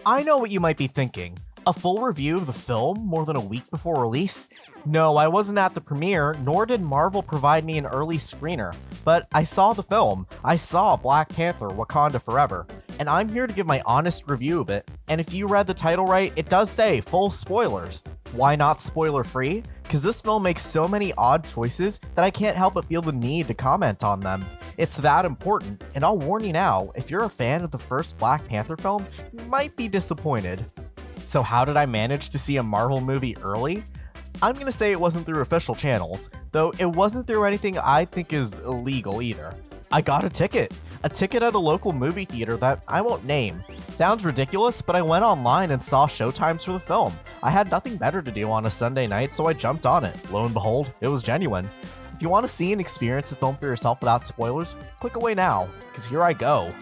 I know what you might be thinking. A full review of the film more than a week before release? No, I wasn't at the premiere, nor did Marvel provide me an early screener. But I saw the film. I saw Black Panther: Wakanda Forever. And I'm here to give my honest review of it. And if you read the title right, it does say full spoilers. Why not spoiler free? Because this film makes so many odd choices that I can't help but feel the need to comment on them. It's that important, and I'll warn you now, if you're a fan of the first Black Panther film, you might be disappointed. So how did I manage to see a Marvel movie early? I'm gonna say it wasn't through official channels, though it wasn't through anything I think is illegal either. I got a ticket at a local movie theater that I won't name. Sounds ridiculous, but I went online and saw showtimes for the film. I had nothing better to do on a Sunday night, so I jumped on it. Lo and behold, it was genuine. If you want to see and experience the film for yourself without spoilers, click away now, because here I go.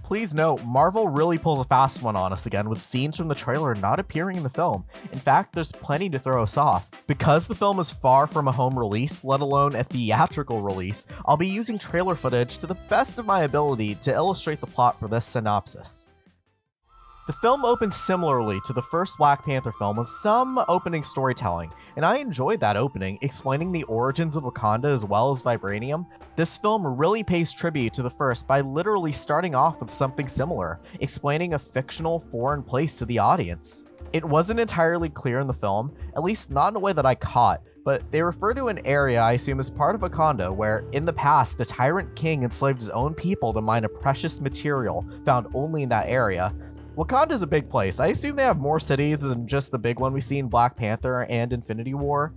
Please note, Marvel really pulls a fast one on us again with scenes from the trailer not appearing in the film. In fact, there's plenty to throw us off. Because the film is far from a home release, let alone a theatrical release, I'll be using trailer footage to the best of my ability to illustrate the plot for this synopsis. The film opens similarly to the first Black Panther film with some opening storytelling, and I enjoyed that opening, explaining the origins of Wakanda as well as vibranium. This film really pays tribute to the first by literally starting off with something similar, explaining a fictional foreign place to the audience. It wasn't entirely clear in the film, at least not in a way that I caught, but they refer to an area I assume is part of Wakanda where, in the past, a tyrant king enslaved his own people to mine a precious material found only in that area. Wakanda is a big place. I assume they have more cities than just the big one we see in Black Panther and Infinity War.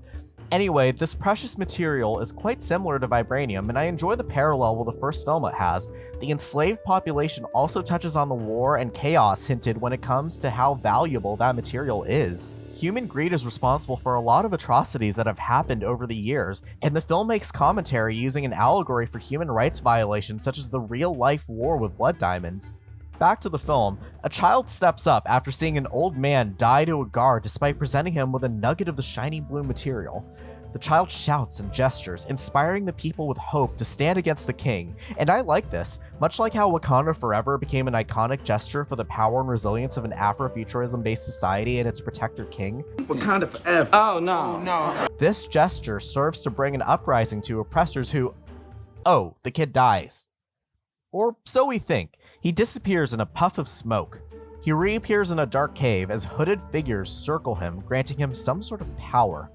Anyway, this precious material is quite similar to vibranium, and I enjoy the parallel with the first film it has. The enslaved population also touches on the war and chaos hinted when it comes to how valuable that material is. Human greed is responsible for a lot of atrocities that have happened over the years, and the film makes commentary using an allegory for human rights violations such as the real-life war with blood diamonds. Back to the film, a child steps up after seeing an old man die to a guard despite presenting him with a nugget of the shiny blue material. The child shouts and gestures, inspiring the people with hope to stand against the king, and I like this, much like how Wakanda Forever became an iconic gesture for the power and resilience of an Afrofuturism-based society and its protector king. Wakanda Forever. Oh, no. This gesture serves to bring an uprising to oppressors who... Oh, the kid dies. Or so we think. He disappears in a puff of smoke. He reappears in a dark cave as hooded figures circle him, granting him some sort of power.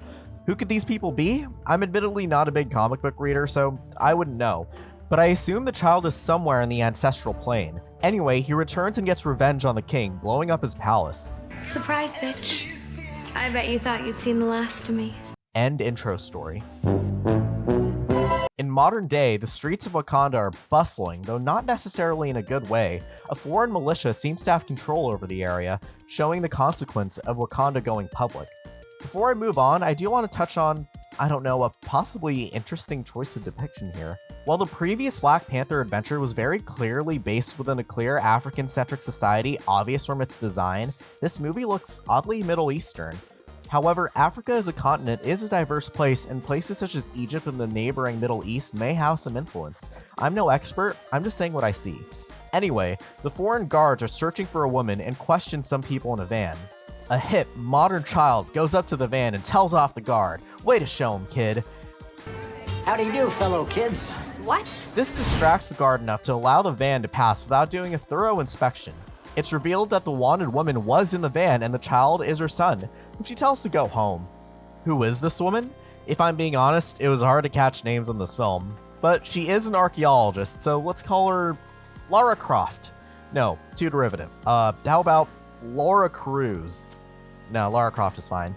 Who could these people be? I'm admittedly not a big comic book reader, so I wouldn't know. But I assume the child is somewhere in the ancestral plane. Anyway, he returns and gets revenge on the king, blowing up his palace. Surprise, bitch. I bet you thought you'd seen the last of me. End intro story. In modern day, the streets of Wakanda are bustling, though not necessarily in a good way. A foreign militia seems to have control over the area, showing the consequence of Wakanda going public. Before I move on, I do want to touch on, a possibly interesting choice of depiction here. While the previous Black Panther adventure was very clearly based within a clear African-centric society obvious from its design, this movie looks oddly Middle Eastern. However, Africa as a continent is a diverse place, and places such as Egypt and the neighboring Middle East may have some influence. I'm no expert, I'm just saying what I see. Anyway, the foreign guards are searching for a woman and question some people in a van. A hip, modern child goes up to the van and tells off the guard. Way to show him, kid. How do you do, fellow kids? What? This distracts the guard enough to allow the van to pass without doing a thorough inspection. It's revealed that the wanted woman was in the van and the child is her son, whom she tells to go home. Who is this woman? If I'm being honest, it was hard to catch names in this film, but she is an archaeologist, so let's call her Lara Croft. No, too derivative. How about Laura Cruz? No, Lara Croft is fine.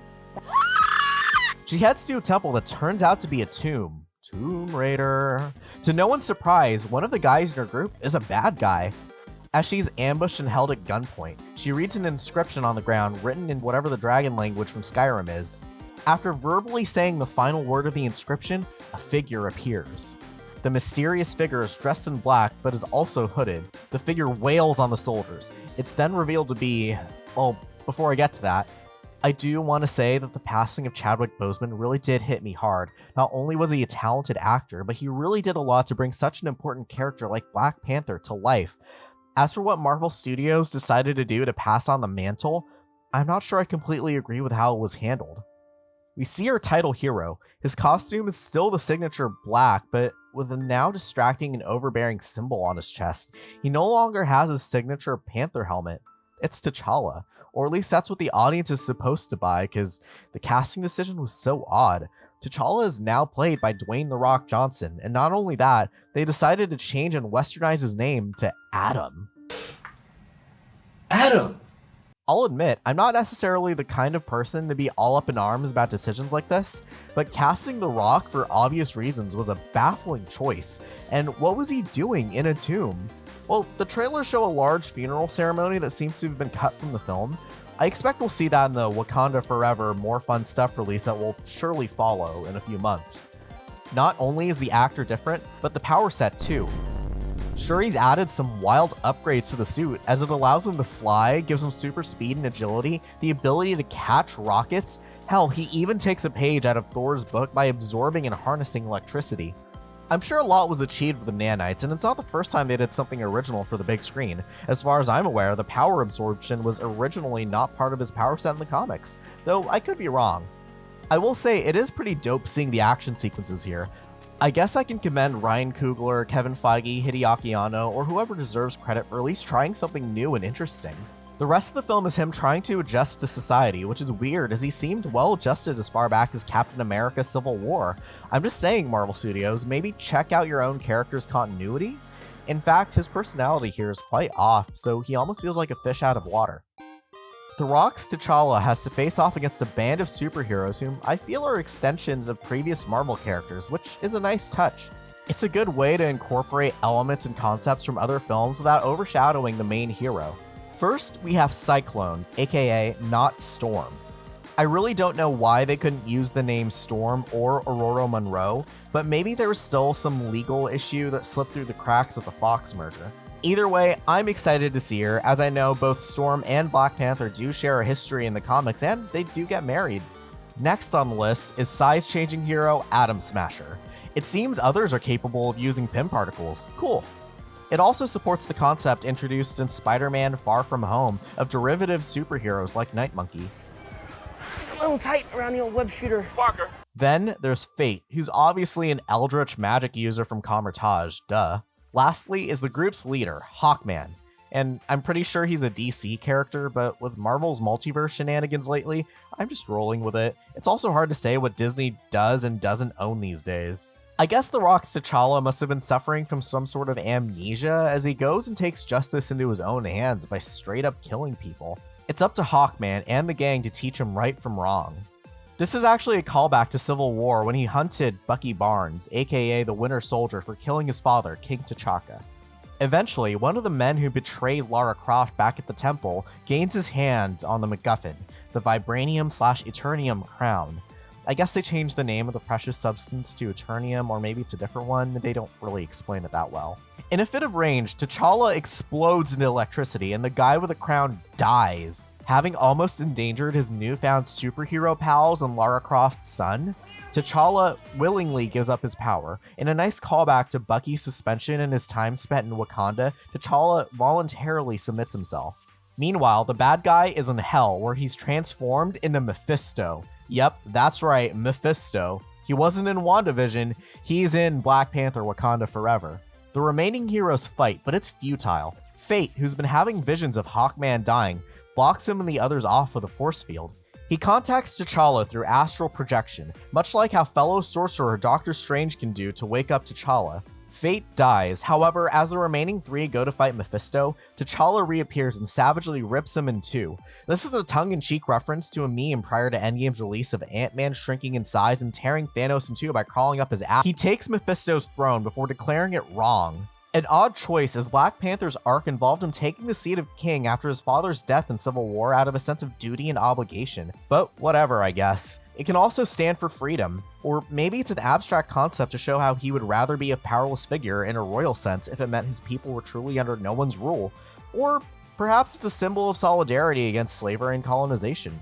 She heads to a temple that turns out to be a tomb. Tomb Raider. To no one's surprise, one of the guys in her group is a bad guy. As she's ambushed and held at gunpoint, she reads an inscription on the ground written in whatever the dragon language from Skyrim is. After verbally saying the final word of the inscription, a figure appears. The mysterious figure is dressed in black, but is also hooded. The figure wails on the soldiers. It's then revealed to be... Well, before I get to that, I do want to say that the passing of Chadwick Boseman really did hit me hard. Not only was he a talented actor, but he really did a lot to bring such an important character like Black Panther to life. As for what Marvel Studios decided to do to pass on the mantle, I'm not sure I completely agree with how it was handled. We see our title hero. His costume is still the signature black, but with a now distracting and overbearing symbol on his chest. He no longer has his signature Panther helmet. It's T'Challa, or at least that's what the audience is supposed to buy, because the casting decision was so odd. T'Challa is now played by Dwayne "The Rock" Johnson, and not only that, they decided to change and westernize his name to Adam. Adam! I'll admit, I'm not necessarily the kind of person to be all up in arms about decisions like this, but casting The Rock for obvious reasons was a baffling choice, and what was he doing in a tomb? Well, the trailers show a large funeral ceremony that seems to have been cut from the film. I expect we'll see that in the Wakanda Forever More Fun Stuff release that will surely follow in a few months. Not only is the actor different, but the power set too. Shuri's added some wild upgrades to the suit, as it allows him to fly, gives him super speed and agility, the ability to catch rockets. Hell, he even takes a page out of Thor's book by absorbing and harnessing electricity. I'm sure a lot was achieved with the nanites, and it's not the first time they did something original for the big screen. As far as I'm aware, the power absorption was originally not part of his power set in the comics, though I could be wrong. I will say, it is pretty dope seeing the action sequences here. I guess I can commend Ryan Coogler, Kevin Feige, Hideaki Anno, or whoever deserves credit for at least trying something new and interesting. The rest of the film is him trying to adjust to society, which is weird as he seemed well adjusted as far back as Captain America Civil War. I'm just saying, Marvel Studios, maybe check out your own character's continuity? In fact, his personality here is quite off, so he almost feels like a fish out of water. The Rock's T'Challa has to face off against a band of superheroes whom I feel are extensions of previous Marvel characters, which is a nice touch. It's a good way to incorporate elements and concepts from other films without overshadowing the main hero. First, we have Cyclone, aka not Storm. I really don't know why they couldn't use the name Storm or Aurora Monroe, but maybe there was still some legal issue that slipped through the cracks of the Fox merger. Either way, I'm excited to see her, as I know both Storm and Black Panther do share a history in the comics, and they do get married. Next on the list is size-changing hero Atom Smasher. It seems others are capable of using Pym particles. Cool. It also supports the concept introduced in Spider-Man Far From Home of derivative superheroes like Night Monkey. It's a little tight around the old web shooter. Parker! Then there's Fate, who's obviously an eldritch magic user from Kamar-Taj, duh. Lastly is the group's leader, Hawkman, and I'm pretty sure he's a DC character, but with Marvel's multiverse shenanigans lately, I'm just rolling with it. It's also hard to say what Disney does and doesn't own these days. I guess The Rock's T'Challa must have been suffering from some sort of amnesia as he goes and takes justice into his own hands by straight up killing people. It's up to Hawkman and the gang to teach him right from wrong. This is actually a callback to Civil War when he hunted Bucky Barnes, aka the Winter Soldier, for killing his father, King T'Chaka. Eventually, one of the men who betrayed Lara Croft back at the temple gains his hands on the MacGuffin, the Vibranium/Eternium crown. I guess they changed the name of the precious substance to Eternium, or maybe it's a different one, they don't really explain it that well. In a fit of rage, T'Challa explodes into electricity and the guy with the crown dies, having almost endangered his newfound superhero pals and Lara Croft's son. T'Challa willingly gives up his power. In a nice callback to Bucky's suspension and his time spent in Wakanda, T'Challa voluntarily submits himself. Meanwhile, the bad guy is in hell, where he's transformed into Mephisto. Yep, that's right, Mephisto. He wasn't in WandaVision, he's in Black Panther Wakanda Forever. The remaining heroes fight, but it's futile. Fate, who's been having visions of Hawkman dying, blocks him and the others off with a force field. He contacts T'Challa through astral projection, much like how fellow sorcerer Doctor Strange can do to wake up T'Challa. Fate dies, however, as the remaining three go to fight Mephisto, T'Challa reappears and savagely rips him in two. This is a tongue-in-cheek reference to a meme prior to Endgame's release of Ant-Man shrinking in size and tearing Thanos in two by crawling up his ass. He takes Mephisto's throne before declaring it wrong. An odd choice, as Black Panther's arc involved him taking the seat of king after his father's death in Civil War out of a sense of duty and obligation. But whatever, I guess. It can also stand for freedom, or maybe it's an abstract concept to show how he would rather be a powerless figure in a royal sense if it meant his people were truly under no one's rule. Or perhaps it's a symbol of solidarity against slavery and colonization.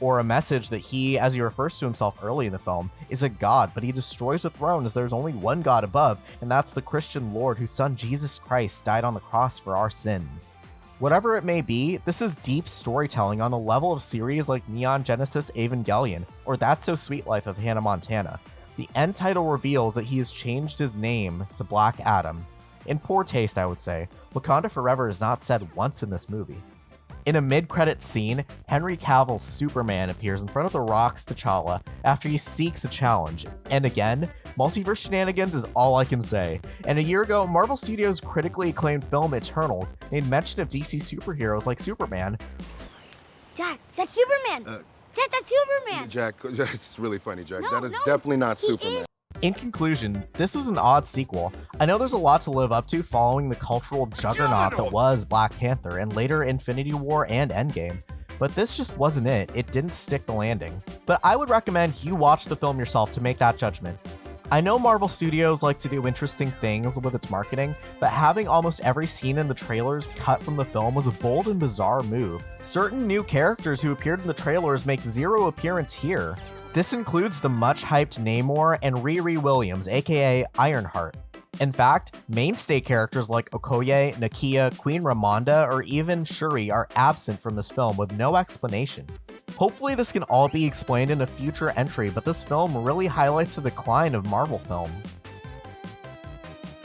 or a message that he, as he refers to himself early in the film, is a god, but he destroys the throne as there's only one god above, and that's the Christian Lord whose son Jesus Christ died on the cross for our sins. Whatever it may be, this is deep storytelling on the level of series like Neon Genesis Evangelion, or That's So Sweet Life of Hannah Montana. The end title reveals that he has changed his name to Black Adam. In poor taste, I would say. Wakanda Forever is not said once in this movie. In a mid-credits scene, Henry Cavill's Superman appears in front of The Rock's T'Challa after he seeks a challenge. And again, multiverse shenanigans is all I can say. And a year ago, Marvel Studios' critically acclaimed film Eternals made mention of DC superheroes like Superman. Dad, that's Superman! Dad, that's Superman! Jack, it's really funny, Jack. No, that is no, definitely not he Superman. is. In conclusion, this was an odd sequel. I know there's a lot to live up to following the cultural juggernaut that was Black Panther and later Infinity War and Endgame, but this just wasn't it. It didn't stick the landing. But I would recommend you watch the film yourself to make that judgment. I know Marvel Studios likes to do interesting things with its marketing, but having almost every scene in the trailers cut from the film was a bold and bizarre move. Certain new characters who appeared in the trailers make zero appearance here. This includes the much-hyped Namor and Riri Williams, a.k.a. Ironheart. In fact, mainstay characters like Okoye, Nakia, Queen Ramonda, or even Shuri are absent from this film with no explanation. Hopefully this can all be explained in a future entry, but this film really highlights the decline of Marvel films.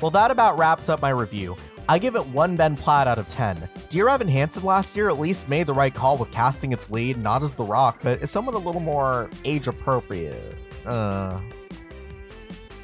Well, that about wraps up my review. I give it 1 Ben Platt out of 10. Dear Evan Hansen last year at least made the right call with casting its lead not as The Rock, but as someone a little more age-appropriate.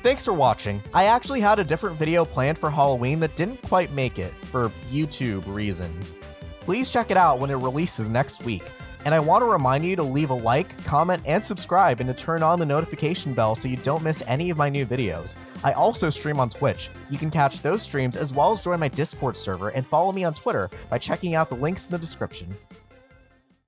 Thanks for watching. I actually had a different video planned for Halloween that didn't quite make it, for YouTube reasons. Please check it out when it releases next week. And I want to remind you to leave a like, comment, and subscribe, and to turn on the notification bell so you don't miss any of my new videos. I also stream on Twitch. You can catch those streams as well as join my Discord server and follow me on Twitter by checking out the links in the description.